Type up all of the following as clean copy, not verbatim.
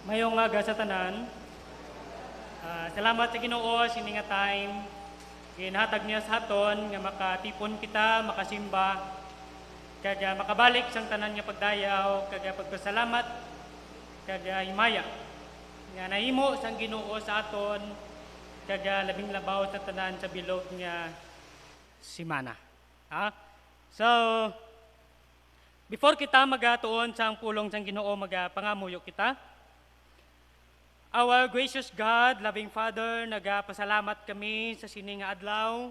Mayong nga sa tanan. Salamat sa Ginoo sini nga time. Ginhatag niya sa aton nga makatipon kita, makasimba, kaya makabalik sang tanan nga pagdayaw, kaya pagpasalamat, kaya himaya. Nga nahimo sang Ginoo sa aton, kaya labing labaw sa tanan sa bilog nga simana. So, before kita magatuon sang pulong sang Ginoo, magapangamuyo kita. Our gracious God, loving Father, nagapasalamat kami sa sining nga adlaw.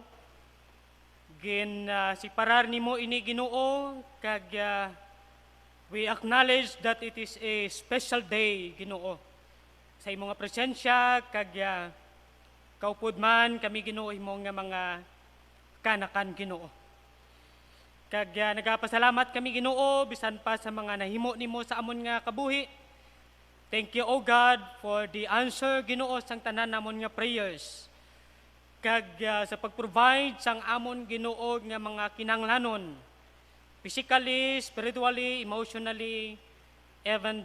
Siparar nimo ini Ginoo, kag we acknowledge that it is a special day, Ginoo. Sa imong nga presensya, kag kaupod man kami Ginoo imong nga mga kanakan Ginoo. Kag nagapasalamat kami Ginoo bisan pa sa mga nahimo nimo sa amon nga kabuhi. Thank you, O God, for the answer, Ginoo, sang tanan namon nga prayers. Kag sa pag-provide sang amon Ginoo nga mga kinanglanon, physically, spiritually, emotionally, even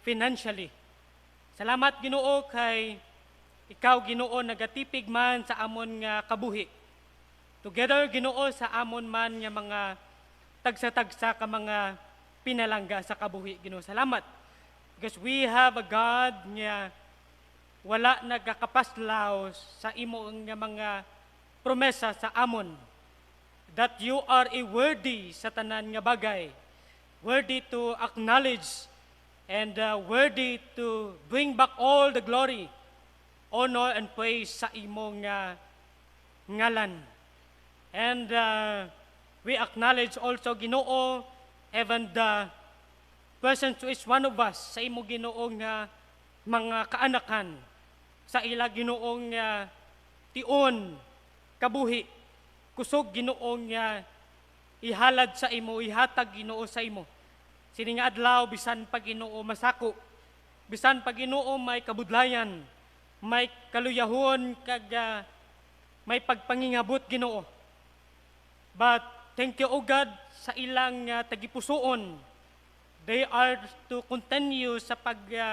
financially. Salamat, Ginoo, kay ikaw, Ginoo, nagatipig man sa amon nga kabuhi. Together, Ginoo, sa amon man nga mga tagsa-tagsa ka mga pinalangga sa kabuhi, Ginoo. Salamat. Because we have a God nga wala nagkakapaslaw sa imo nga mga promesa sa amon. That you are a worthy sa tanan nga bagay. Worthy to acknowledge and worthy to bring back all the glory, honor, and praise sa imo nga ngalan. And we acknowledge also, Ginoo, even the person to each one of us sa imo Ginoo nga mga kaanakan, sa ila Ginoo nga tion, kabuhi, kusog Ginoo nga ihalad sa imo, ihatag Ginoo sa imo. Sini nga adlaw bisan pa Ginoo masako, bisan pa Ginoo may kabudlayan, may kaluyahon kag may pagpangingabot Ginoo. But thank you, O God, sa ilang tagipusoon. They are to continue sa pag-alagad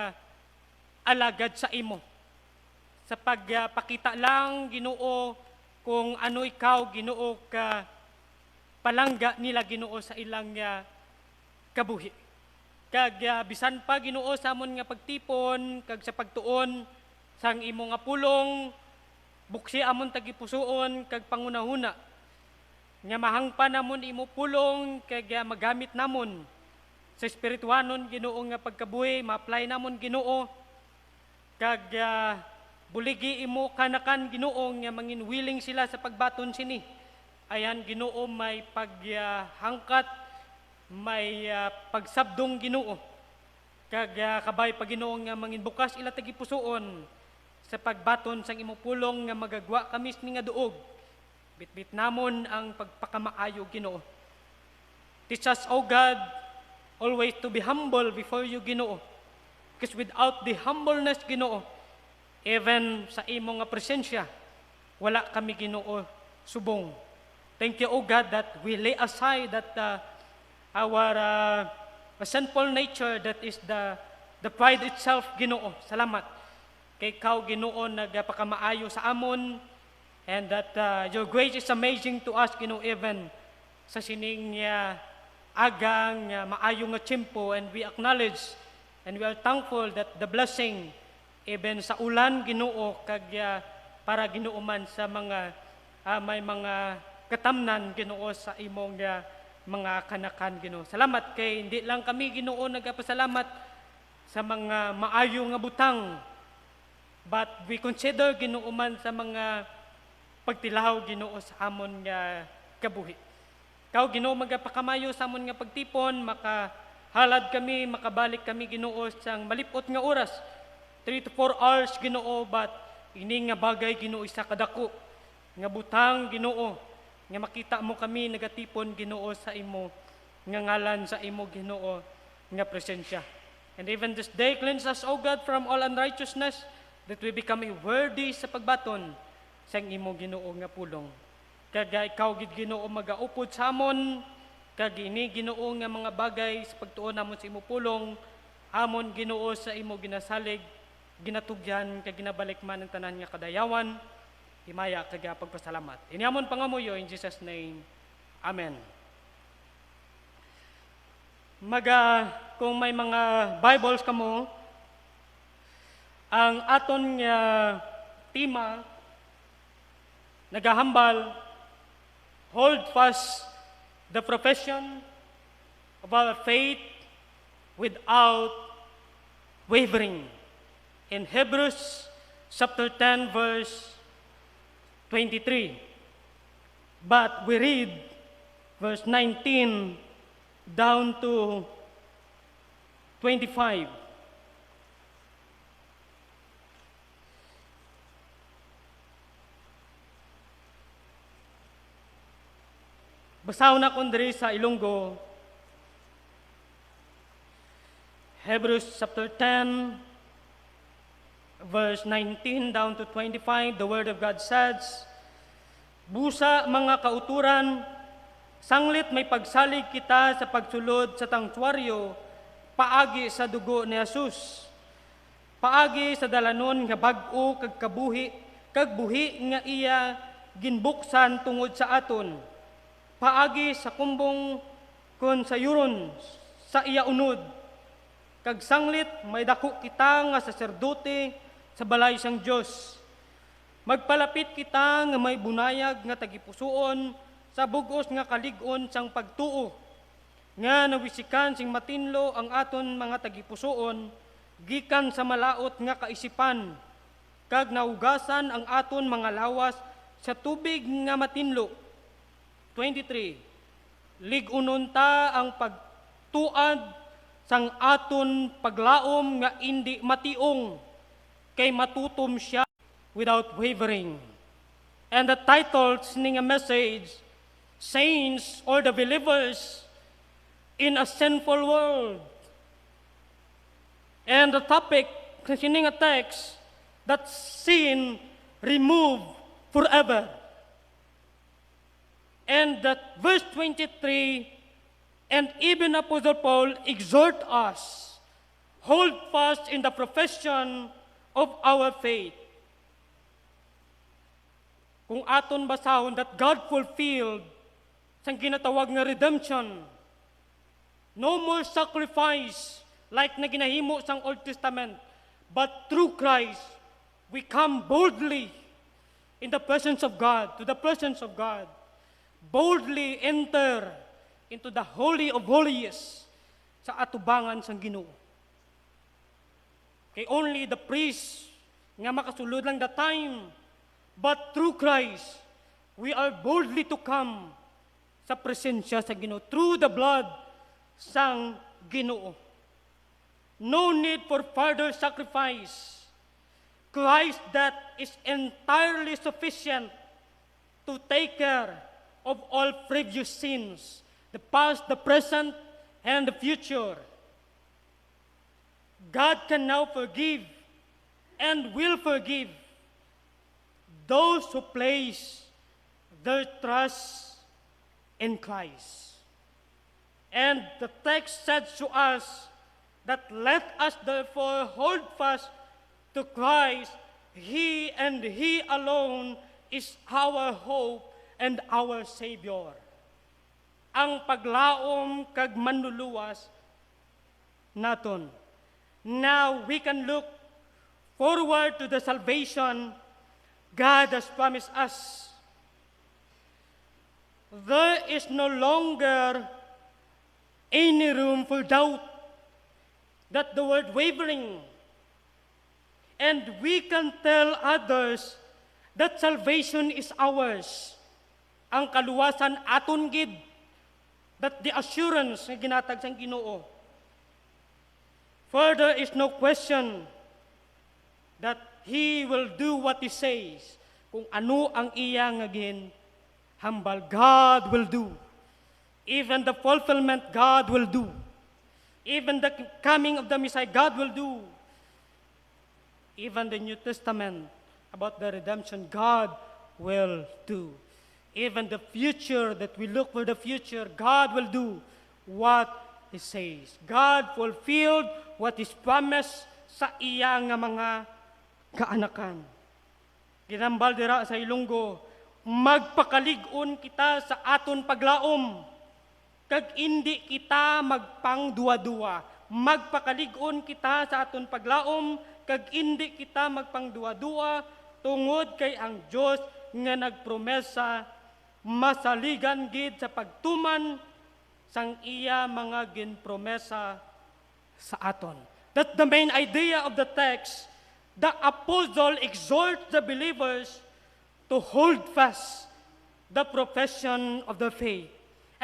sa imo. Sa pagpakita lang, Ginoo, kung ano ikaw, Ginoo, ka palangga nila, Ginoo, sa ilang kabuhi. Kag bisan pa, Ginoo, sa amon nga pagtipon, kag sa pagtuon, sang imo nga pulong, buksi amon tagipusoon, kag pangunahuna. Nga mahangpa namon imo pulong, kag magamit namon sa espirituanon Ginoo nga pagkabuhi, ma-apply namon Ginoo, kag buligi imo kanakan Ginoo nga mangin willing sila sa pagbaton sini. Ayan Ginoo, may paghangkat, may pagsabdong Ginoo, kag kabay pa Ginoo nga mangin bukas ila tagipusoon sa pagbaton sang imo pulong nga magagwa kamis ni nga duog. Bitbit namon ang pagpakamaayo Ginoo. Teach us, O God, always to be humble before you, Ginoo. Because without the humbleness, Ginoo, even sa imo nga presensya, wala kami, Ginoo, subong. Thank you, O God, that we lay aside that our sinful nature, that is the pride itself, Ginoo. Salamat. Kay ikaw, Ginoo, nagpakamaayo sa amon, and that your grace is amazing to us, Ginoo, even sa sining agang maayo nga tiyempo, and we acknowledge and we are thankful that the blessing even sa ulan Ginoo, kag para Ginoo man sa mga may mga katamnan Ginoo sa imong mga kanakan Ginoo. Salamat kay hindi lang kami Ginoo nagapasalamat sa mga maayo nga butang, but we consider Ginoo man sa mga pagtilaw Ginoo sa amon nga kabuhi. Ikaw, Ginoo, magapakamayo sa amon nga pagtipon, makahalad kami, makabalik kami, Ginoo, sang malipot nga oras. 3 to 4 hours, Ginoo, but ini nga bagay, Ginoo, isa kadako. Nga butang, Ginoo, nga makita mo kami, nagatipon, Ginoo, sa imo, nga ngalan sa imo, Ginoo, nga presensya. And even this day, cleanse us, O God, from all unrighteousness, that we become worthy sa pagbaton sa imo, Ginoo, nga pulong. Kag ikaw gid Ginoo magaupod sa amon, kag ini Ginoo nga mga bagay sa pagtuon namon sa imo pulong, amon Ginoo sa imo ginasalig, ginatugyan, kag ginabalik man ang tanan nga kadayawan, himaya kag pagpasalamat. Iniamon pangamuyo in Jesus' name. Amen. Kung may mga Bibles kamo, ang aton nga tema nagahambal, hold fast the profession of our faith without wavering. In Hebrews chapter 10 verse 23. But we read verse 19 down to 25. Basahon na kundri sa Ilonggo, Hebrews chapter 10, verse 19 down to 25, the Word of God says, busa mga kauturan, sanglit may pagsalig kita sa pagsulod sa tangtuaryo, paagi sa dugo ni Jesus. Paagi sa dalanon nga bag-o kag buhi nga iya ginbuksan tungod sa aton. Paagi sa kumbong kun sa yuron sa iya unod. Kag sanglit may dako kita nga saserdote sa balay sang Dios. Magpalapit kita nga may bunayag nga tagipusoon sa bugos nga kalig-on sang pagtuo. Nga nawisikan sing matinlo ang aton mga tagipusoon gikan sa malaot nga kaisipan. Kag naugasan ang aton mga lawas sa tubig nga matinlo. 23. Ligunon ta ang pagtuad sang aton paglaom nga indi mationg kay matutom siya without wavering. And the title ning a message, Saints or the Believers in a Sinful World. And the topic concerning a text that sin removed forever. And that verse 23, and even Apostle Paul exhort us, hold fast in the profession of our faith. Kung aton basahon that God fulfilled sang ginatawag nga redemption, no more sacrifice like na ginahimo sang Old Testament, but through Christ, we come boldly in the presence of God, to the presence of God. Boldly enter into the Holy of Holies sa atubangan sang Ginoo. Kay only the priest nga makasulod lang the time, but through Christ, we are boldly to come sa presensya sa Ginoo through the blood sang Ginoo. No need for further sacrifice. Christ that is entirely sufficient to take care of all previous sins, the past, the present, and the future. God can now forgive and will forgive those who place their trust in Christ. And the text says to us that let us therefore hold fast to Christ. He and He alone is our hope and our Savior. Ang paglaom kag manluluwas naton. Now we can look forward to the salvation God has promised us. There is no longer any room for doubt that the word wavering. And we can tell others that salvation is ours. Ang kaluwasan aton gid, that the assurance nga ginatag sang Ginoo. Further is no question that He will do what He says. Kung ano ang iya nga hambal, God will do. Even the fulfillment, God will do. Even the coming of the Messiah, God will do. Even the New Testament about the redemption, God will do. Even the future, that we look for the future, God will do what He says, God fulfilled what is promised sa iya nga mga kaanakan. Ginambal dira sa Ilonggo, magpakalig-on kita sa aton paglaom, kag hindi kita magpangduwa-duwa. Magpakalig-on kita sa aton paglaom, kag hindi kita magpangduwa-duwa, tungod kay ang Dios nga nagpromesa masaligan gid sa pagtuman sang iya mga ginpromesa sa aton. That's the main idea of the text. The apostle exhorts the believers to hold fast the profession of the faith.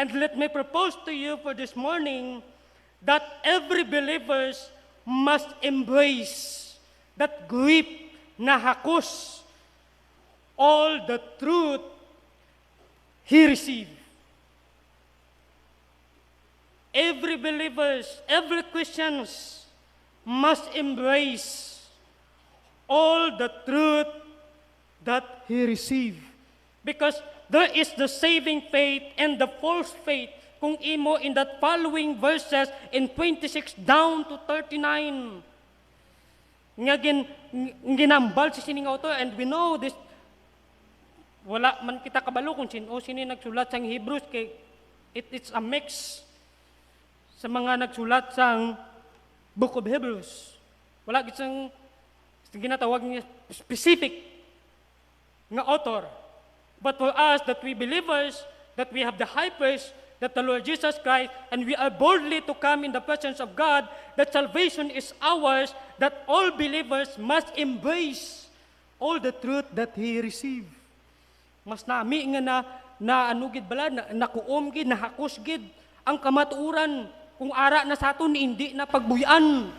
And let me propose to you for this morning that every believers must embrace that grip na hakos all the truth he received. Every believers, every Christians must embrace all the truth that he received. Because there is the saving faith and the false faith. Kung imo in that following verses in 26 down to 39. Nga ginambal si sining author, and we know this, wala man kita kabalo kung sino nagsulat sang Hebrews, kay it's a mix sa mga nagsulat sang Book of Hebrews. Wala gisang ginatawag niya specific nga author. But for us, that we believers, that we have the high priest, that the Lord Jesus Christ, and we are boldly to come in the presence of God, that salvation is ours, that all believers must embrace all the truth that He received. Mas nami nga na anugid bala, nakuom gid, nahakos gid, ang kamatuuran, kung ara na sa aton, hindi na pagbuyan,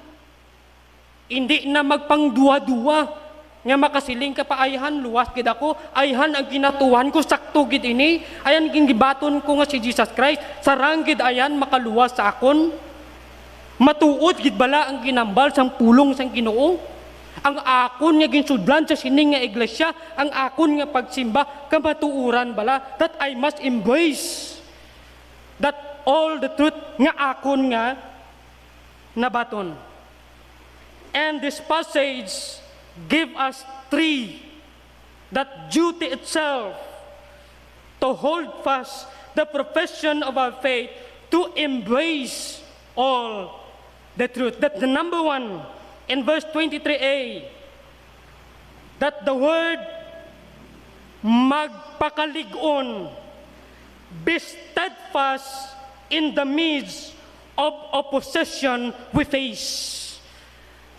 hindi na magpangduwa-duwa, nga makasiling ka pa, ayhan, luwas gid ako, ayhan ang ginatuhan ko, sakto gid ini, ayan gingibaton ko nga si Jesus Christ, sarang gid ayan makaluwas sa akon, matuod gid bala ang ginambal sang pulong sang Ginoo, ang akon nga ginsudlan sa sining nga iglesia, ang akon nga pagsimba, kamatuuran bala, that I must embrace, that all the truth nga akon nga nabaton. And this passage give us three, that duty itself to hold fast the profession of our faith, to embrace all the truth. That's the number one in verse 23a, that the word magpakalig-on, be steadfast in the midst of opposition we face.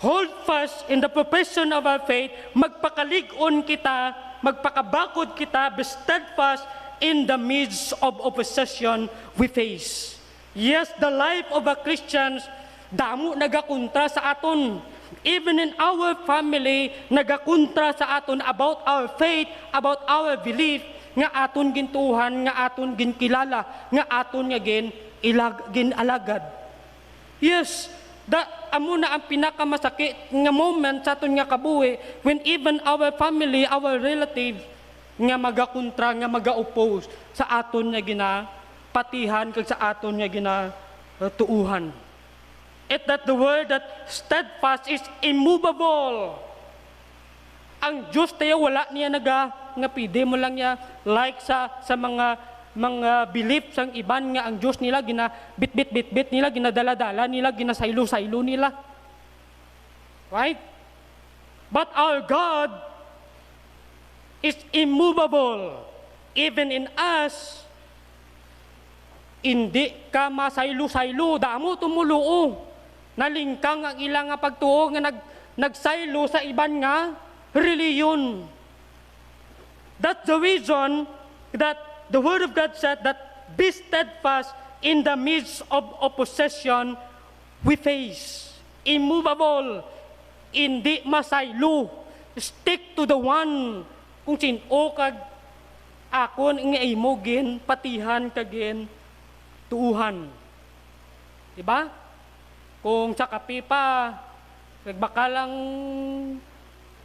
Hold fast in the profession of our faith, magpakalig-on kita, magpakabakod kita, be steadfast in the midst of opposition we face. Yes, the life of a Christian, damo nagakontra sa aton. Even in our family, nagakontra sa aton about our faith, about our belief, nga aton gintuhan, nga aton ginkilala, nga aton nga ginalagad. Yes, amo na ang pinakamasakit nga moment sa aton nga kabuhi, when even our family, our relatives, nga magakontra, nga maga-oppose sa aton nga ginapatihan, kag sa aton nga ginatuuhan. It that the word that steadfast is immovable. Ang Diyos tayo, wala niya nga pide mo lang niya, like sa mga belief sang iban nga ang Diyos nila, bit nila, ginadala-dala nila, ginasaylo-saylo nila. Right? But our God is immovable. Even in us, hindi ka masaylo-saylo, damo tumuluo. Nalingkang ang ilang nga pagtuo nga nagsaylo sa iban nga reliyon. That's the reason that the Word of God said that be steadfast in the midst of opposition we face. Immovable, hindi masaylo. Stick to the one. Kung sino kag akon nga imogin, patihan kagin, tuuhan. Diba? Kung sa kape pa,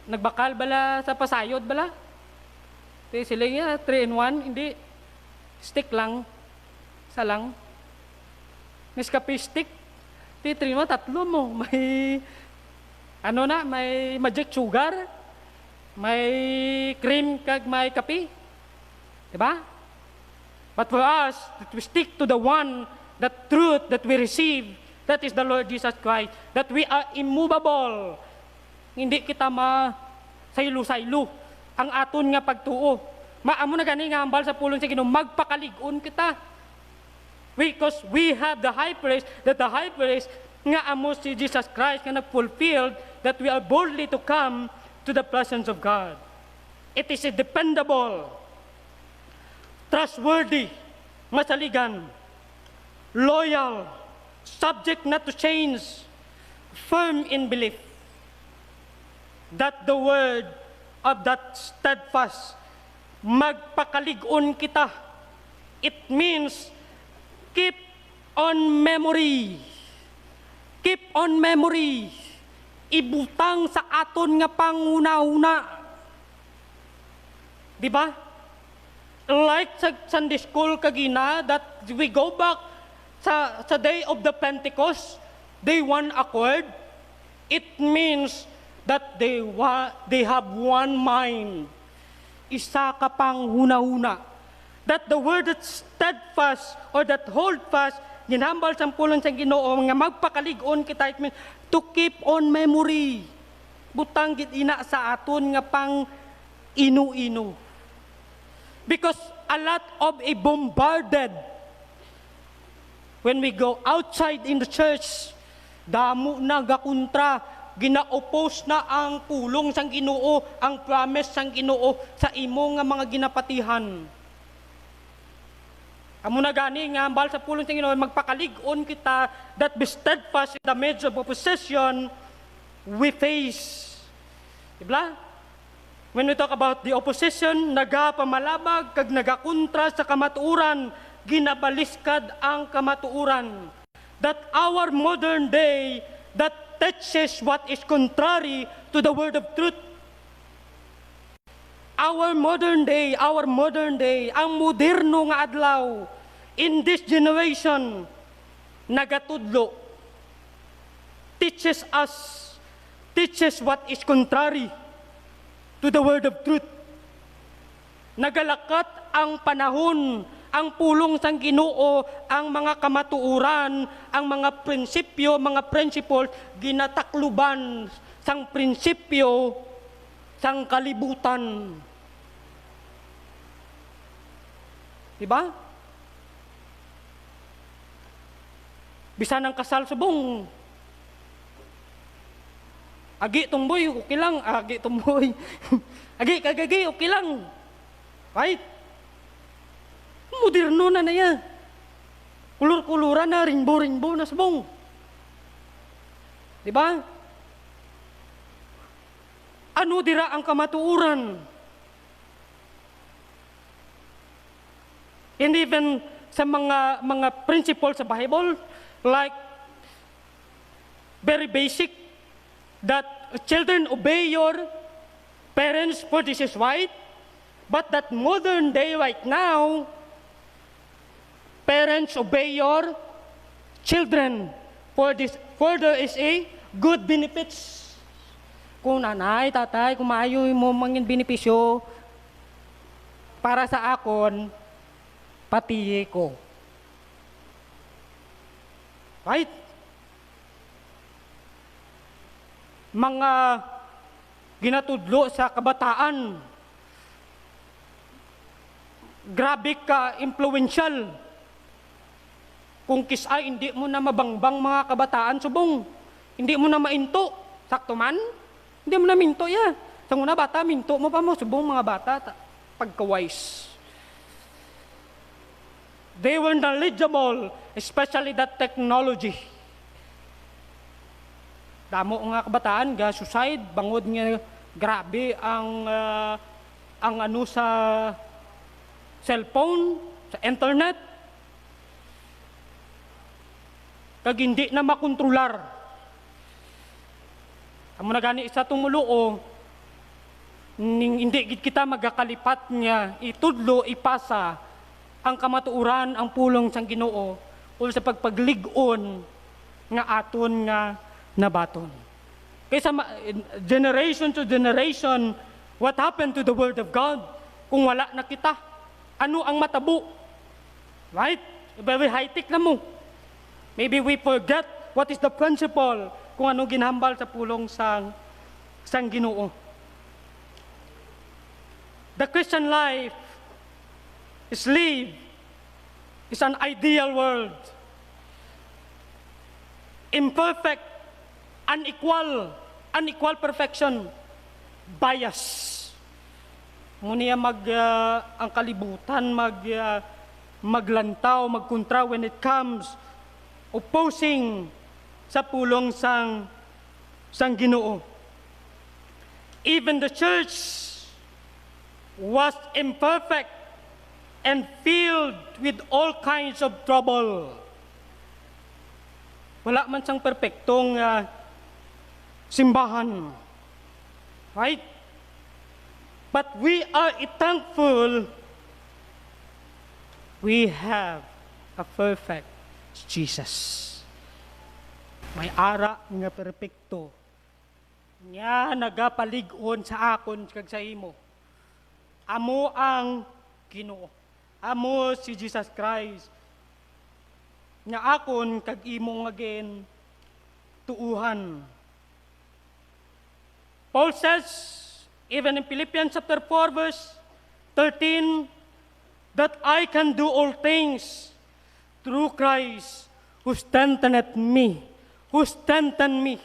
nagbakal bala sa pasayod bala. Sila nga, 3-in-1, hindi. Stick lang. Isa lang. Nescafe stick, titri mo, tatlo mo. May, may magic sugar, may cream, kag may kape. Diba? But for us, that we stick to the one, that truth that we receive, that is the Lord Jesus Christ, that we are immovable. Hindi kita saylo-saylo ang aton nga pagtuo. Maamo na gani nga ambal sa pulong sa Ginoo, magpakalig-on kita. Because we have the high priest, that the high priest nga amo si Jesus Christ nga nag-fulfilled, that we are boldly to come to the presence of God. It is a dependable, trustworthy, masaligan, loyal, subject not to change, firm in belief, that the word of that steadfast, magpakalig-on kita. It means keep on memory. Keep on memory. Ibutang sa aton nga panguna-una. Di ba? Like sa Sunday school kagina, that we go back sa day of the Pentecost, day one accord, it means that they have one mind. Isa ka pang huna-huna. That the word that steadfast or that hold fast, ginhambal sa pulong sa Ginoo nga magpakalig-on kita, it means to keep on memory. Butang gid ina sa aton nga pang inu-inu. Because a lot of a bombarded, when we go outside in the church, damo na gakontra, gina-oppose na ang pulong sang Ginoo, ang promise sang Ginoo sa imo nga mga ginapatihan. Amo na gani nga ambal sa pulong sang Ginoo, magpakalig-on kita, that be steadfast in the midst of opposition we face. Diba? When we talk about the opposition, nagapamalabag kag nagakontra sa kamatuuran, ginabaliskad ang kamatuuran. That our modern day, that teaches what is contrary to the word of truth. Our modern day, ang moderno nga adlaw, in this generation, nagatudlo, teaches what is contrary to the word of truth. Nagalakat ang panahon, ang pulong sang Ginoo, ang mga kamatuuran, ang mga prinsipyo, mga principles, ginatakluban sang prinsipyo, sang kalibutan. Diba? Bisan ang kasal subong. Agi tumboy, okay lang. Agi tumboy. Agi kagagi, okay lang. Right? Moderno na niya. Kulur-kuluran na, rainbow-rainbow na subong. Diba? Ano dira ang kamatuuran? And even sa mga principles sa Bible, like very basic, that children obey your parents for this is right, but that modern day right now, parents obey your children for there is a good benefits. Kung nanay, tatay, kumayo mo mangin benepisyo para sa akon, pati ko. Right? Mga ginatudlo sa kabataan, grabe ka influential. Kung kisay, hindi mo na mabangbang mga kabataan subong. Hindi mo na mainto. Sakto man? Hindi mo na minto ya. Sa una bata, minto mo pa mo subong mga bata pagka-wise. They were knowledgeable, especially that technology. Damo nga kabataan, ga suicide, bangod nga grabe ang sa cellphone, sa internet. Kag hindi na makontrolar. Amo na gani isa tumuluo, hindi gid kita magakalipat niya, itudlo, ipasa ang kamatuuran, ang pulong sang Ginoo, o sa pagpagligon nga aton nga nabaton. Kaysa generation to generation, what happened to the Word of God? Kung wala na kita, ano ang matabo? Right? Very high-tech na mo. Maybe we forget what is the principle kung ano ginhambal sa pulong sang Ginoo. The Christian life is an ideal world. Imperfect, unequal perfection, bias. Ngunit ang kalibutan maglantaw, magkontra when it comes opposing sa pulong sang Ginoo. Even the church was imperfect and filled with all kinds of trouble. Wala man siyang perpektong simbahan. Right? But we are thankful we have a perfect Jesus. May ara nga perpekto. Nya nagapalig-on sa akon kag sa imo. Amo ang Ginoo. Amo si Jesus Christ. Nga akon kag imong again tuuhan. Paul says, even in Philippians chapter 4 verse 13, that I can do all things through Christ who strengtheneth me. Who strengthened me.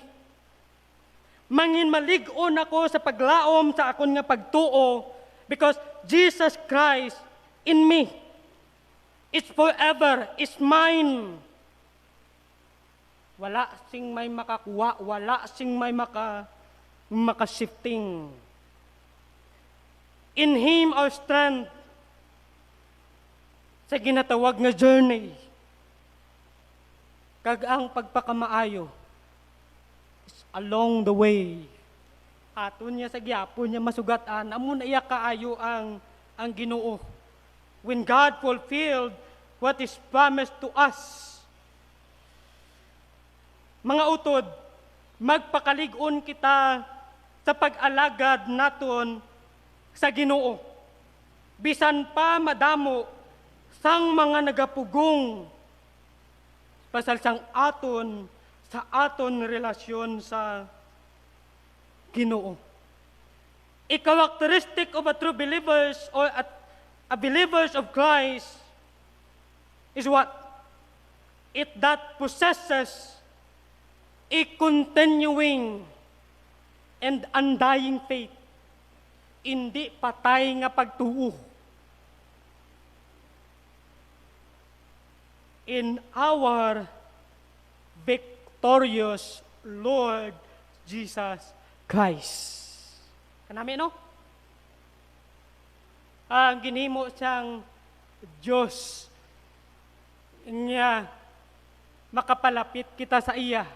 Mangin malig-on ako sa paglaom sa akon nga pagtuo because Jesus Christ in me. It's forever, it's mine. Wala sing may makakuha, wala sing may makashifting. In Him our strength sa ginatawag nga journey. Kag ang pagpakamaayo is along the way. Aton niya sa gyapon niya masugatan, amo na iya kaayo ang Ginoo. When God fulfilled what is promised to us. Mga utod, magpakalig-on kita sa pag-alagad naton sa Ginoo. Bisan pa madamo sang mga nagapugong pasal sang aton sa aton relasyon sa Ginoo. A characteristic of a true believers or a believers of Christ is what? It that possesses a continuing and undying faith. Hindi patay nga pagtuo in our victorious Lord Jesus Christ. Kanami, no? Ang ginhimo siyang Diyos niya makapalapit kita sa iya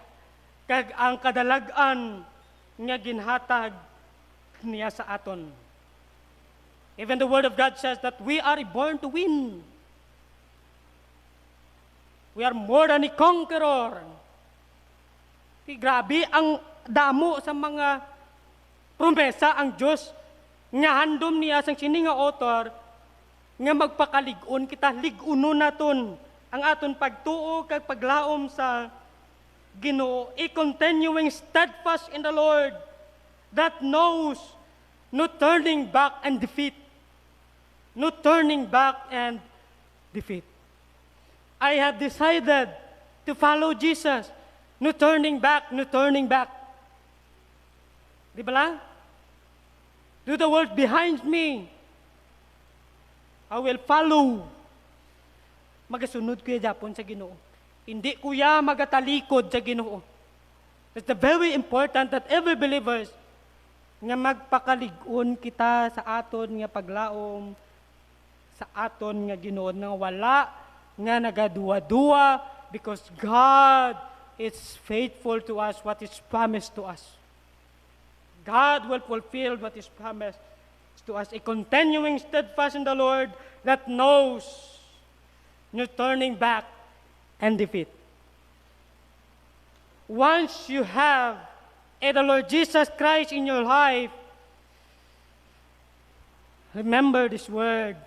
kag ang kadalagan nga ginhatag niya sa aton. Even the Word of God says that we are born to win. We are more than a conqueror. Grabe ang damo sa mga promesa ang Diyos nga handom niya sang sini nga author nga magpakalig-on kita, lig-uno naton ang aton pagtuo kag paglaom sa Ginoo, a continuing steadfast in the Lord that knows no turning back and defeat. No turning back and defeat. I have decided to follow Jesus. No turning back, no turning back. Di ba lang? Do the world behind me. I will follow. Magasunod kuya Japon sa Ginoo. Hindi kuya magatalikod sa Ginoo. It's very important that every believers nga magpakalig-on kita sa aton nga paglaom sa aton nga Ginoo nga wala nga nagaduwa-duwa because God is faithful to us what is promised to us. God will fulfill what is promised to us. A continuing steadfast in the Lord that knows no turning back and defeat. Once you have the Lord Jesus Christ in your life, remember this word.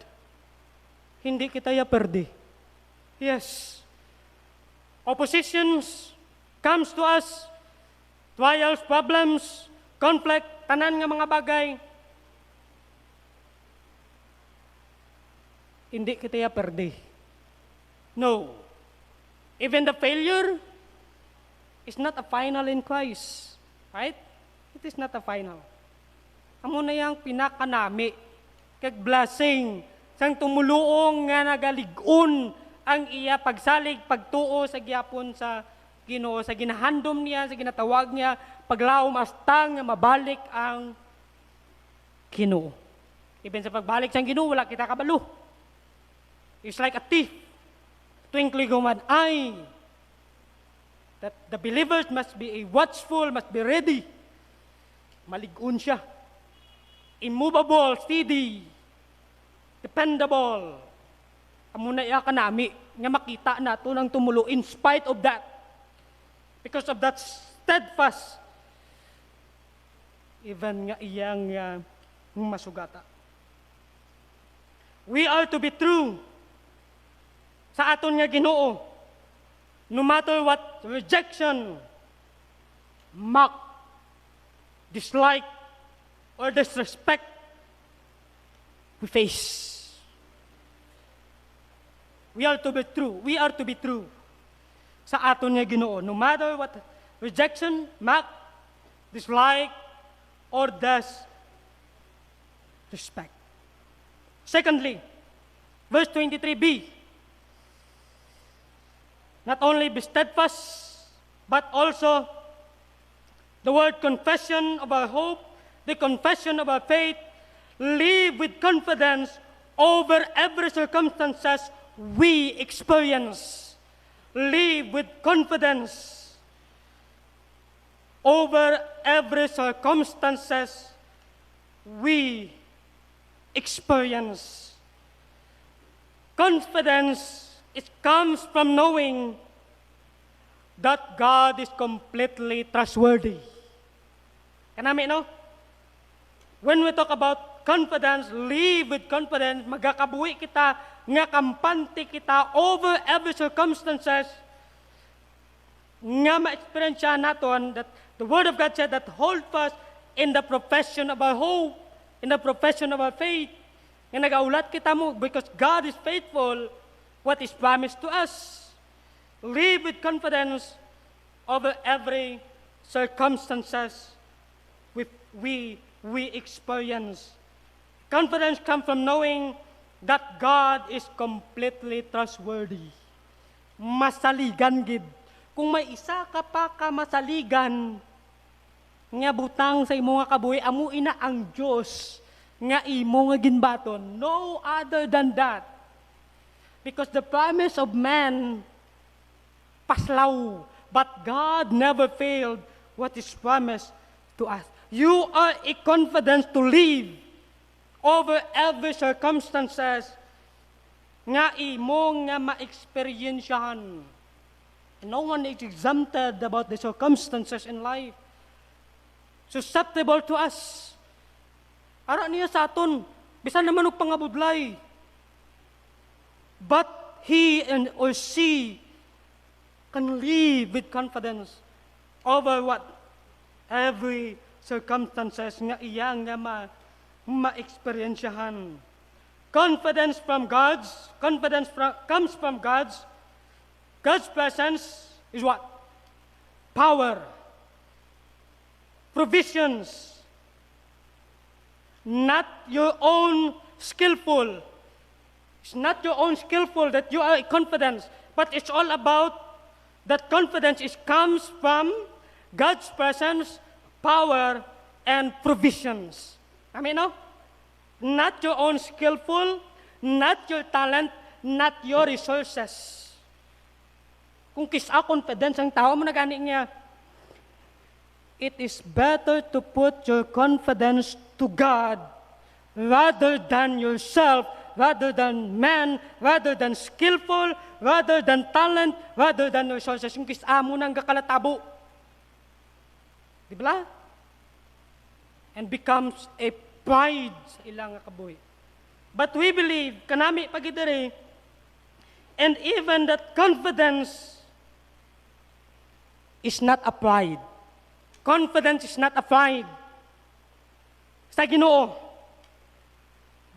Hindi kita yaperde. Yes. Oppositions comes to us, trials, problems, conflict, tanan nga mga bagay. Hindi kita yaperde. No. Even the failure is not a final in Christ. Right? It is not a final. Amo na yang pinakanami kag blessing sang tumuluong nga nagalig-on ang iya pagsalig, pagtuo sa gyapon sa Ginoo, sa ginahandom niya, sa ginatawag niya, paglaom hasta nga mabalik ang Ginoo. Even sa pagbalik sa Ginoo, wala kita kabalo. It's like a thief, twinkling of an eye. That the believers must be watchful, must be ready. Malig-on siya. Immovable, steady, dependable. Amo na iya kanami nga makita nato nang tumulo in spite of that. Because of that steadfast, even nga iyang masugata. We are to be true sa aton nga Ginoo. No matter what rejection, mock, dislike, or disrespect we face. We are to be true. We are to be true sa aton nga Ginoo. No matter what rejection, mock, dislike, or disrespect. Secondly, verse 23b. Not only be steadfast, but also the word confession of our hope, the confession of our faith, live with confidence over every circumstances we experience. Live with confidence over every circumstances we experience. Confidence, it comes from knowing that God is completely trustworthy. Kanami, no? When we talk about confidence, live with confidence, magakabuhi kita, nga kampante kita over every circumstances, nga ma-experience naton that the Word of God said that hold fast in the profession of our hope, in the profession of our faith. Nga nagaulat kita mo because God is faithful, what is promised to us. Live with confidence over every circumstances we experience. Confidence comes from knowing that God is completely trustworthy. Masaligan gid. Kung may isa ka pa ka masaligan, nga butang sa imo nga kabuhi, amo ina ang Diyos nga imo nga ginbaton. No other than that. Because the promise of man paslaw, but God never failed what is promised to us. You are a confidence to live over every circumstances nga imo nga ma-experiensyahan. No one is exempted about the circumstances in life. Susceptible to us. Ara niya sa aton, bisan naman og pangabudlay. But he and or she can live with confidence over what every circumstances nga iya nga ma-experiensyahan. Confidence comes from God's presence is what? Power. Provisions. Not your own skillful. It's not your own skillful that you are confident, but it's all about that confidence comes from God's presence, power, and provisions. Amen, no? Not your own skillful, not your talent, not your resources. Kung kisa confidence ang tao mo na gani niya, it is better to put your confidence to God rather than yourself, rather than man, rather than skillful, rather than talent, rather than resources. Yung kisamo nang gakalatabo. Di ba? And becomes a pride sa ilang kabuhi. But we believe, kanami pagidere, and even that confidence is not a pride. Confidence is not a pride sa Ginoo,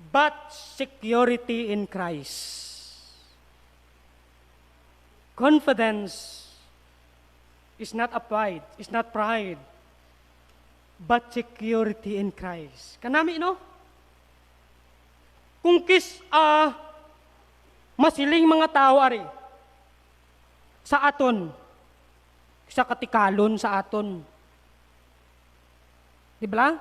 but security in Christ. Confidence is not a pride, is not pride, but security in Christ. Kanami, no? Kung masiling mga tao ari sa aton, sa katikalon sa aton. Di ba?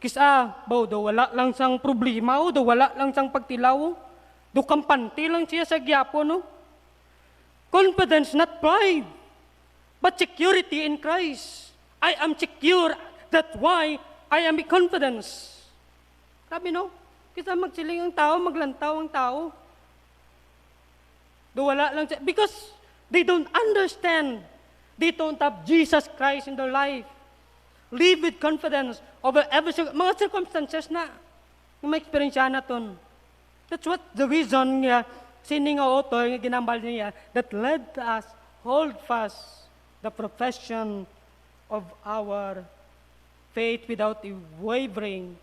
Daw wala lang sang problema, daw wala lang sang pagtilaw, daw kampante lang siya sa gyapo, no? Confidence, not pride, but security in Christ. I am secure, that's why I am in confidence. Sabi, no? Kisa magsiling ang tao, maglantaw ang tao. Daw wala lang siya, because they don't understand. They don't have Jesus Christ in their life. Live with confidence over every mga circumstances na ma-experience na ton. That's what the reason niya, sining ang author, ginambal niya, that led us hold fast the profession of our faith without wavering,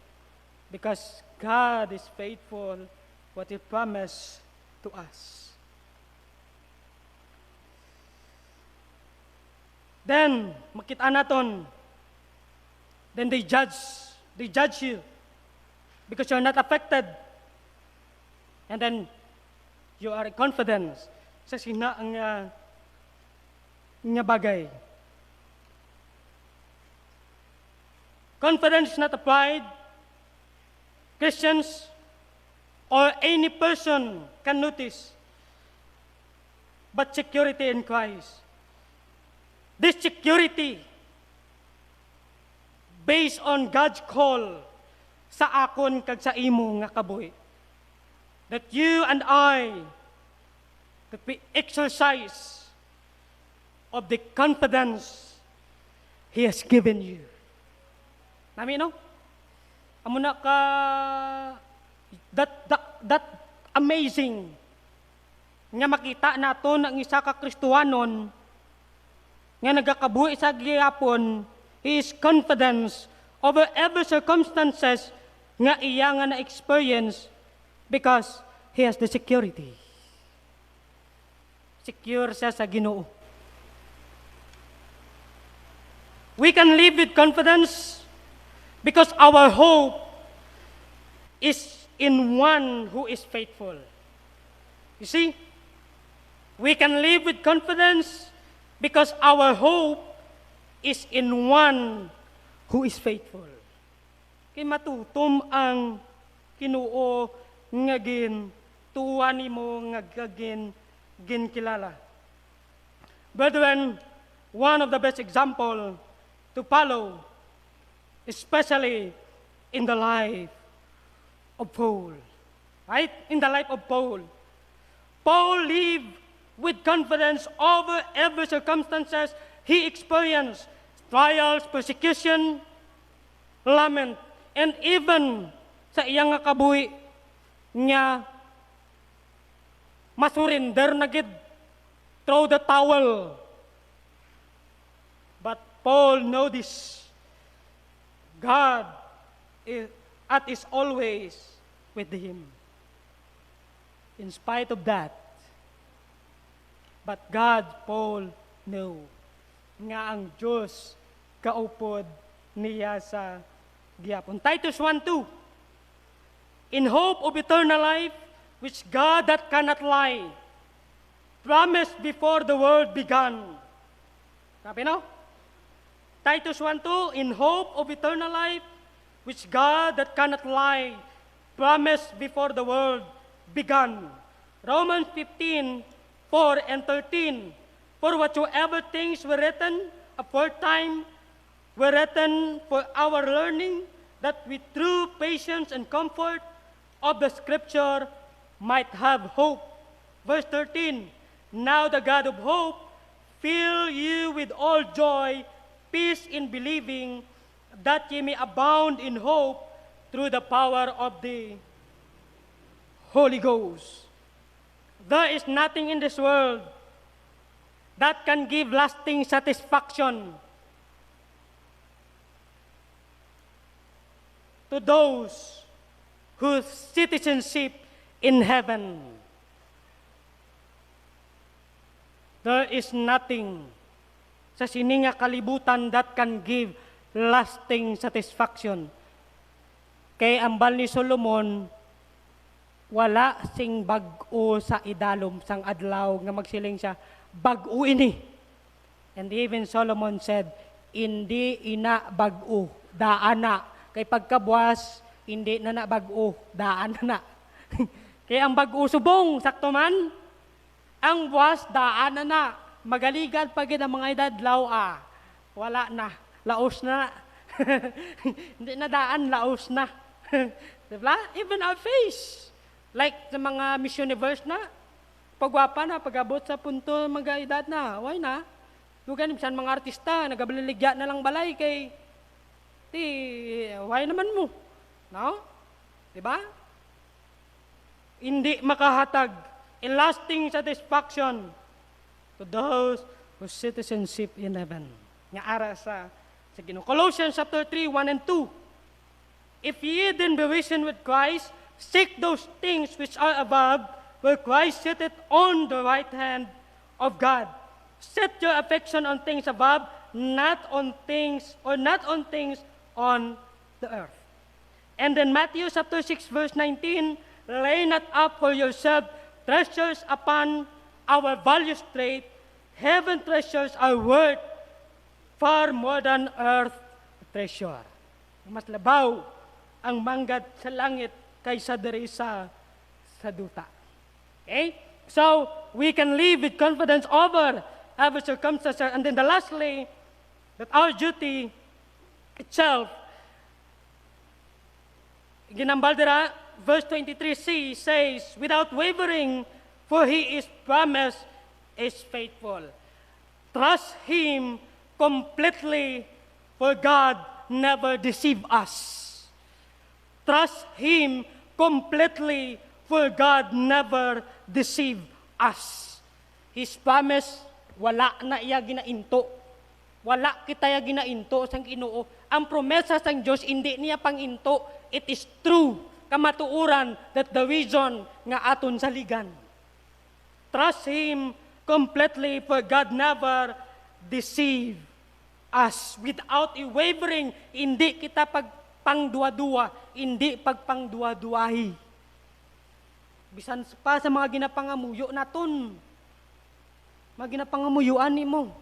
because God is faithful what He promised to us. Then, makita naton, then they judge you because you're not affected. And then, you are confident sa sinaang nga bagay. Confidence is not a pride. Christians or any person can notice, but security in Christ. This security, based on God's call sa akon kag sa imo nga kabuhi, that you and I, that we exercise of the confidence He has given you. Nami, no? Amo na ka, that amazing nga makita naton ang isa ka Kristiyanon nga nagakabuhi sa gihapon, his confidence over every circumstances nga iya nga na-experience because he has the security. Secure siya sa Ginoo. We can live with confidence because our hope is in one who is faithful. You see? We can live with confidence because our hope is in one who is faithful. Kay matutom ang Ginoo nga tuwa nimo nga kilala. Brethren, one of the best example to follow, especially in the life of Paul. Right? In the life of Paul. Paul lived with confidence over every circumstances he experienced. Trials, persecution, lament, and even sa iyang nga kabuhi niya masurinder na gid, throw the towel. But Paul know this. God is always with him. In spite of that, but God, Paul, know nga ang Diyos kaupod niya sa gihapon. Titus 1:2, in hope of eternal life, which God that cannot lie, promised before the world began. Sabi, no? Titus 1:2, in hope of eternal life, which God that cannot lie, promised before the world began. Romans 15:4 and 13, for whatsoever things were written aforetime were written for our learning, that with true patience and comfort of the Scripture might have hope. Verse 13, now the God of hope fill you with all joy, peace in believing, that ye may abound in hope through the power of the Holy Ghost. There is nothing in this world that can give lasting satisfaction to those whose citizenship in heaven. There is nothing sa sininga kalibutan that can give lasting satisfaction. Kay ambal ni Solomon, wala sing bag-o sa idalom sang adlaw nga magsiling siya, bag-o ini. And even Solomon said, hindi ina bag-o, daan na. Kay pagkabuas, hindi na bag-o, daan na. Kaya ang bag-o subong, sakto man, ang buwas, daan na. Magaligan pag ang mga idadlaw, wala na, laos na. Hindi na daan, laos na. Diba? Even our face. Like sa mga Miss Universe na, pagwapa na, pag-abot sa punto, mga edad na, why na? Dugan, misan mga artista, nagabililigya na lang balay kay, why naman mo? No? Diba? Hindi makahatag in lasting satisfaction to those whose citizenship in heaven. Nga ara sa Ginoo. Colossians chapter 3, 1 and 2. If ye then be risen with Christ, seek those things which are above, where Christ sitteth on the right hand of God. Set your affection on things above, not on things on the earth. And then Matthew chapter 6, verse 19, lay not up for yourself treasures upon our value straight, heaven treasures are worth far more than earth treasure. Mas labaw ang manggad sa langit kaysa diri sa duta. Okay? So, we can live with confidence over every circumstance. And then lastly, that our duty itself, ginambal dira, verse 23c says, without wavering, for he is promised, is faithful. Trust him completely, for God never deceive us. Trust him completely, for God never deceive us. His promise, wala na iya ginainto. Wala kita iya ginainto sang Ginoo. Ang promesa sang Dios hindi niya panginto. It is true. Kamatuuran that the reason nga aton saligan. Trust him completely, for God never deceive us. Without wavering, hindi kita pagpangduwa-duwa, hindi pagpangduwa-duwahi. Bisan pa sa mga ginapangamuyo naton, mga ginapangamuyuan ni mo.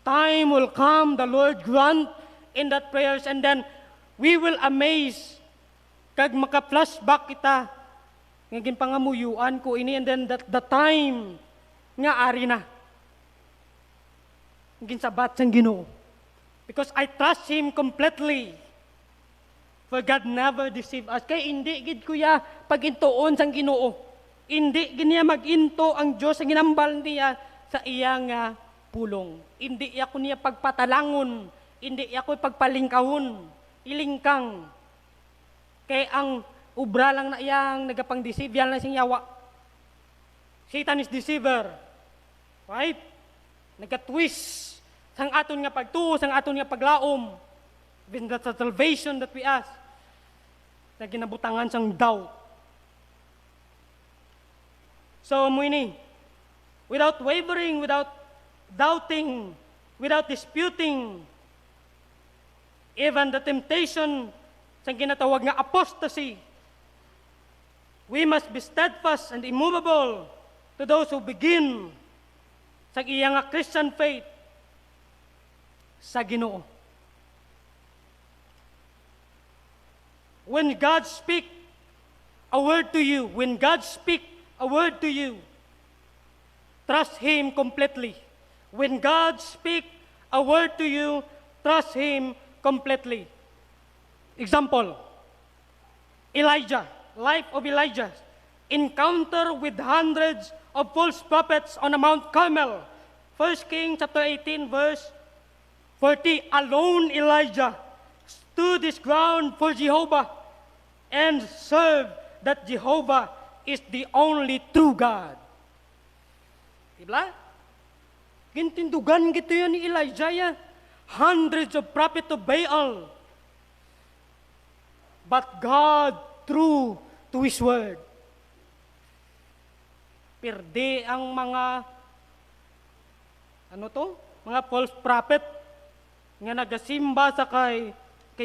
Time will come, the Lord grant in that prayers, and then we will amaze kag maka-flashback kita nga ginpangamuyuan ko ini, and then the time nga ari na ginsabat sang Ginoo, because I trust him completely, for God never deceive us. Kay hindi gid kuya pagintuon sang Ginoo, hindi giniya maginto ang Dios ang ginambal niya sa iyang pulong. Hindi ako niya pagpatalangon, hindi ako pagpalingkahon, ilingkang. Kay ang ubra lang na iyang nagapang-deceive, yan lang siyang yawa. Satan is deceiver. Right? Nagka-twist sang aton nga pagtuo, sang aton nga paglaom. Even that's the salvation that we ask. Na ginabutangan sang doubt. So, muni, without wavering, without doubting, without disputing, even the temptation sa ginatawag nga apostasy, we must be steadfast and immovable to those who begin sa iyang Christian faith sa Ginoo. When God speak a word to you, when God speak a word to you, trust him completely. When God speak a word to you, trust him completely. Example, Elijah, life of Elijah, encounter with hundreds of false prophets on the Mount Carmel. 1 Kings chapter 18, verse 40. Alone Elijah stood his ground for Jehovah and served that Jehovah is the only true God. Diba? Gintindugan gitu yan ni Elijah ya. Hundreds of prophets of Baal. But God true to His word. Pirde ang mga mga false prophet nga nagasimba sa kay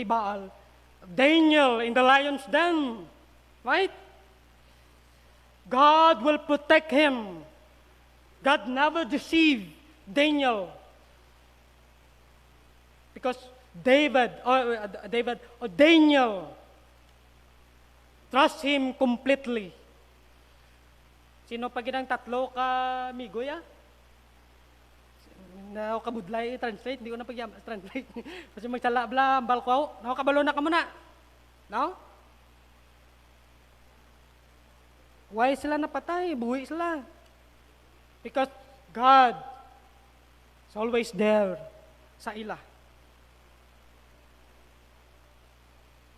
Baal. Daniel in the lion's den, right? God will protect him. God never deceived Daniel. Because Daniel trust him completely. Sino pa ginang tatlo ka amigo ya? Na ako kabudlay translate, hindi ko na pag-translate. Kasi magsala bla, balko, nakakabalo na ka muna. No? Why sila napatay? Buhi sila. Because God is always there sa ila.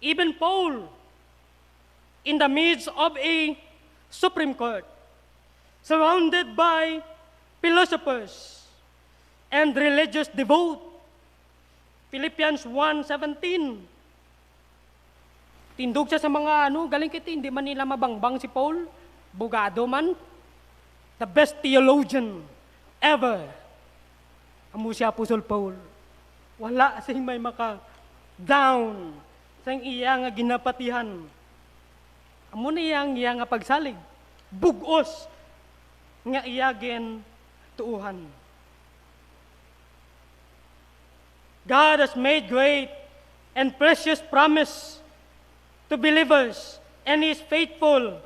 Even Paul, in the midst of a Supreme Court, surrounded by philosophers and religious devout. Philippians 1:17. Tindog siya sa mga galing kiti, hindi man nila mabangbang si Paul. Bugado man. The best theologian ever. Amo siya Apostol Paul. Wala sing may maka-down sa iya nga ginapatihan. Amo na iya nga pagsalig. Bugos nga iya gen tuuhan. God has made great and precious promise to believers, and He is faithful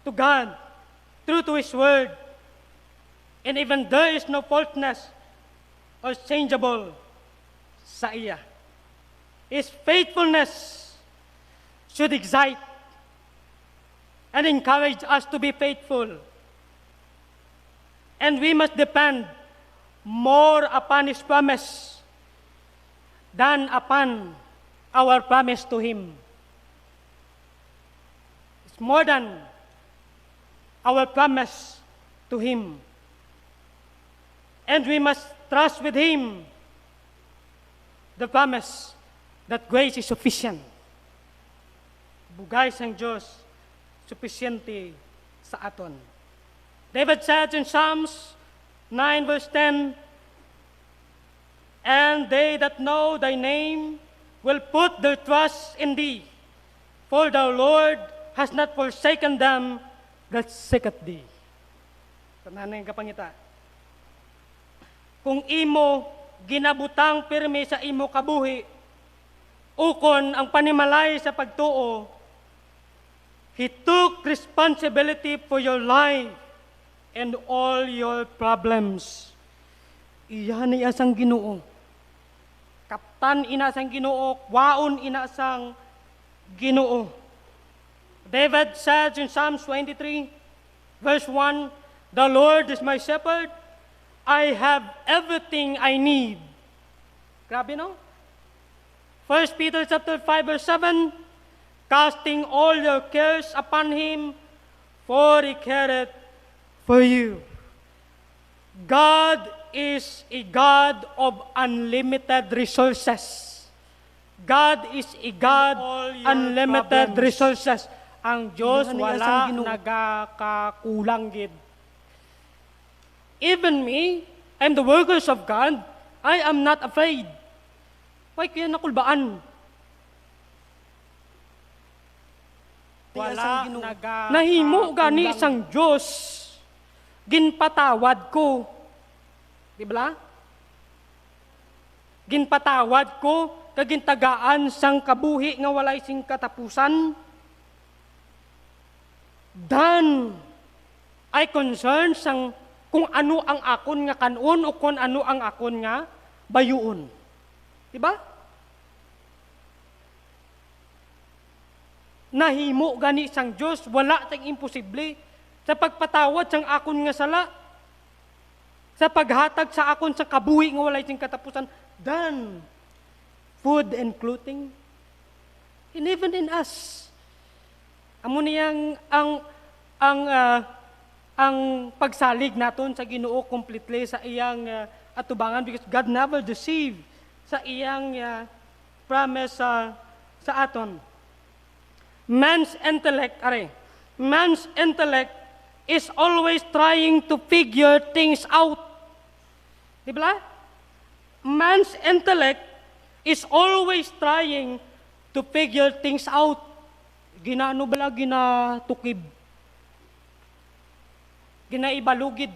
to God, true to His word, and even there is no faultness or changeable sa iya. His faithfulness should excite and encourage us to be faithful. And we must depend more upon His promise than upon our promise to Him. It's more than our promise to Him. And we must trust with Him the promise that grace is sufficient. Bugay sang Diyos, sufficiente sa aton. David said in Psalms 9 verse 10, "And they that know thy name will put their trust in thee, for the Lord has not forsaken them that seeketh thee." Tananan yung kapangita. Kung imo ginabutang pirmi sa imo kabuhi, ukon ang panimalay sa pagtuo, He took responsibility for your life and all your problems. Iyan ay asang Ginoo. Kaptan inasang Ginoo, waon inasang Ginoo. David said in Psalms 23, verse 1, "The Lord is my shepherd, I have everything I need." Grabe, no? 1 Peter chapter 5, verse 7, "Casting all your cares upon Him, for He careth for you." God is a God of unlimited resources. God is a God unlimited resources. Ang Diyos wala nagakakulang gid. Even me, I'm the workers of God, I am not afraid. Why kaya nakulbaan? Wala nahimo gani isang Diyos, ginpatawad ko. Di ba? Ginpatawad ko, kagintagaan sang kabuhi nga walay sing katapusan. Dan I concern sang kung ano ang akon nga kanon o kung ano ang akon nga bayuon. Di ba? nahimo gani sang Dios, wala tayong imposible sa pagpatawad sang akon nga sala, sa paghatag sa akon sa kabuhi nga walay sing katapusan, done. Food and clothing, and even in us. Amo niyang ang pagsalig naton sa Ginoo completely sa iyang atubangan, because God never deceive sa iyang promise sa aton. Man's intellect is always trying to figure things out. Di ba? Man's intellect is always trying to figure things out. Ginaano bala, ginatukib. Ginaibalugid.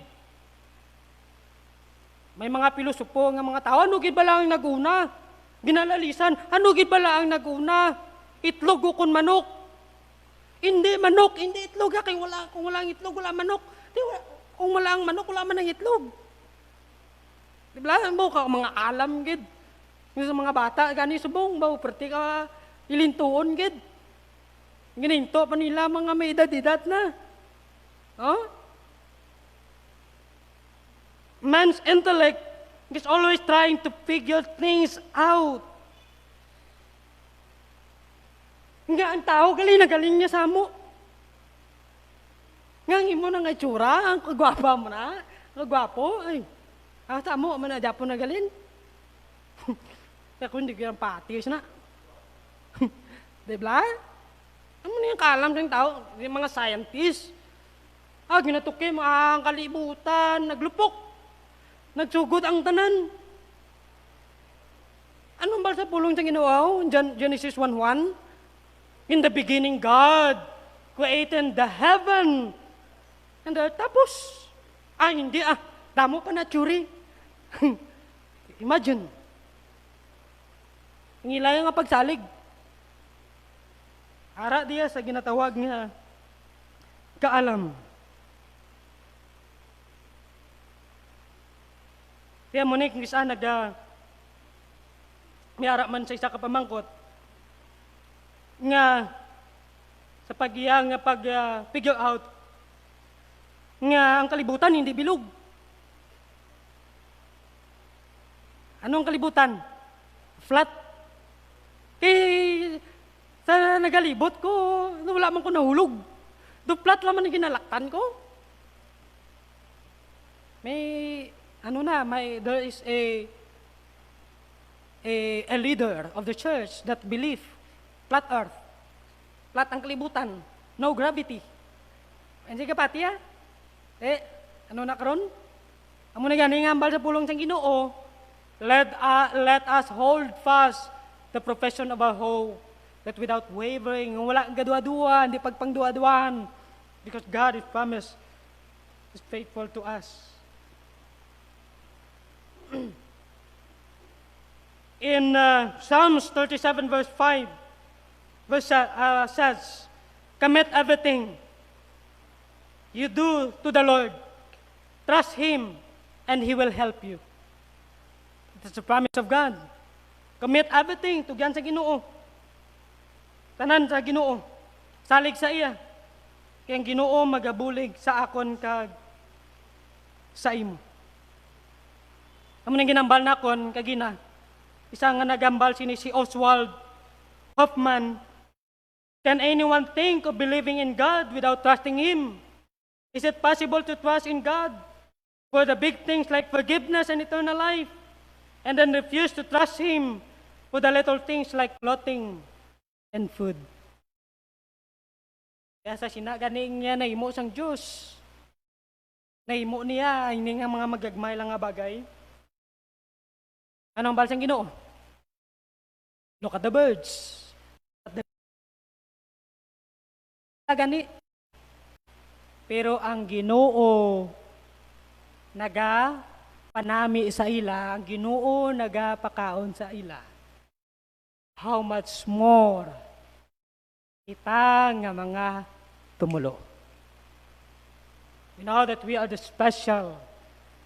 May mga pilosopo nga mga tao, ano gid bala ang naguna? Ginalalisan, ano gid bala ang naguna? Itlog o kun manok? Hindi manok, hindi itlog. Kaya kung wala ang itlog, wala manok. Kung wala ang manok, wala man ang itlog. Di ba? Mga alam gid. Yung sa mga bata, gani subong, perti ka ilintuon, gid. Gininto pa nila mga may edad-edad na. Oh? Man's intellect is always trying to figure things out. Nga ang tao, galing niya sa mo. Nga mo na nga itsura, ang kagwapa mo na, kagwapo, ay. Sa mo, man na Japon na galin. Kaya kung hindi kaya patis na. Diba? Ano na yung kalam ng tao? Yung mga scientists. Ginatukim ang kalibutan, naglupok. Nagsugod ang tanan. Anong ba sa pulong sa ginawa? Genesis 1:1. In the beginning, God created the heaven and the earth. Tapos, hindi damo pa na tsuri. Imagine. Ngilay nga pagsalig. Ara diya sa ginatawag nga kaalam. Kaya mo kung isa may ara man sa isa ka pamangkot nga sa figure out nga ang kalibutan hindi bilog. Anong kalibutan? Flat. Sa nagalibot ko, wala man ko nahulog. Duplat laman ang ginalaktan ko. There is a leader of the church that believe flat earth. Flat ang kalibutan. No gravity. Hindi ka pati ano na karon? Amo na gani nga ambal sa pulong sang Ginoo. Let us hold fast the profession of our hope, that without wavering, wala gadwa-duwa, hindi pagpangduwa-duwan, because God is promised, is faithful to us. In Psalms 37 verse 5, says, commit everything you do to the Lord. Trust Him, and He will help you. That's the promise of God. Commit everything, tugyan sa Ginoo. Tanan sa Ginoo. Salig sa iya. Kaya ang Ginoo magabulig sa akon kag sa imo. Amo nang ginambal nakon kagina. Isa nga nagambal si Oswald Hoffman. Can anyone think of believing in God without trusting Him? Is it possible to trust in God for the big things like forgiveness and eternal life, and then refuse to trust Him for the little things like clothing and food? Kaya sa sinaganing niya na imo sang Diyos, na imo niya, hindi nga mga magagmay lang nga bagay. Anong balsang Ginoo? Look at the birds. Gani. Pero ang Ginoo panami sa ila, ang Ginoo nagapakaon sa ila. How much more kita nga mga tumulo. We know that we are the special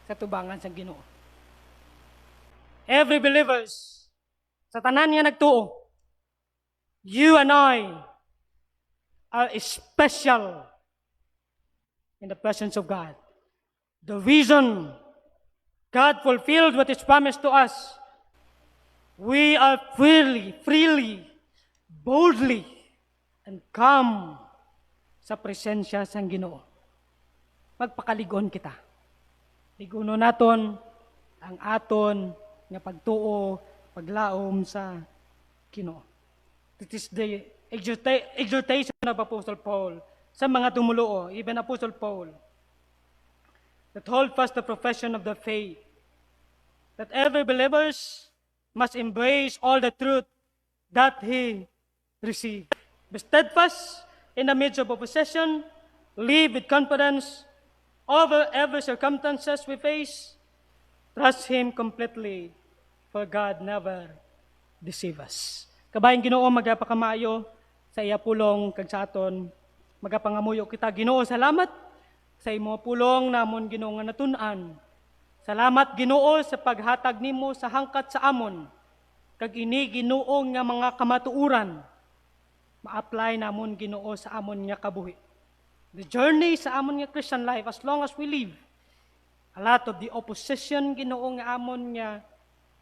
sa tubangan sa Ginoo. Every believers, sa tanan nga nagtuo, you and I, are special in the presence of God. The reason God fulfilled what is promised to us, we are freely, boldly, and come sa presensya sang Ginoo. Magpakaligon kita. Liguno naton ang aton nga pagtuo, paglaom sa Ginoo. It is the exhortation of Apostle Paul sa mga tumuluo, even Apostle Paul, that hold fast the profession of the faith, that every believers must embrace all the truth that he received. Be steadfast in the midst of opposition, live with confidence over every circumstances we face. Trust Him completely, for God never deceive us. Kabayan Ginoo, magapakamayo sa iya pulong kag sa aton, magapangamuyo kita Ginoo, salamat sa imo pulong namon Ginoo nga natun-an. Salamat Ginoo sa paghatag nimo sa hangkat sa amon, kag ini Ginoo nga mga kamatuuran ma-apply namon Ginoo sa amon nga kabuhi. The journey sa amon nga Christian life, as long as we live, a lot of the opposition Ginoo nga amon nga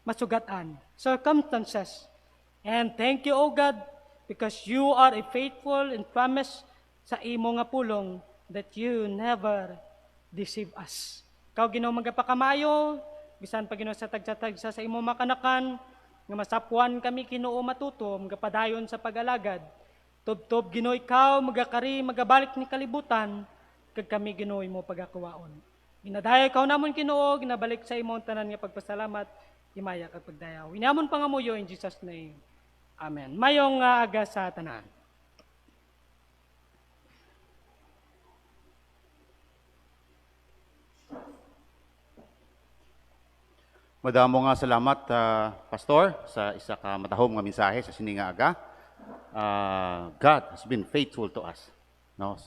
masugatan, circumstances. And thank you, O God, because you are a faithful and promise sa imo nga pulong that you never deceive us. Kau Ginoo magapakamayo, bisan pa Ginoo sa tagsa-tagsa sa imo makanakan, nga masapuan kami Ginoo matutom, magapadayon sa pag-alagad. Tub-tub Ginoo ikaw, magakari, magabalik ni kalibutan, kag kami Ginoo imo pagakuwaon. Ginadaya ikaw namon Ginoo, ginabalik sa imong tanan nga pagpasalamat, himaya kag pagdayaw. Inamon pangamuyo in Jesus' name. Amen. Mayong aga sa tanan. Madamo nga salamat, Pastor, sa isa ka matahom nga mensahe sa sininga aga. God has been faithful to us. No?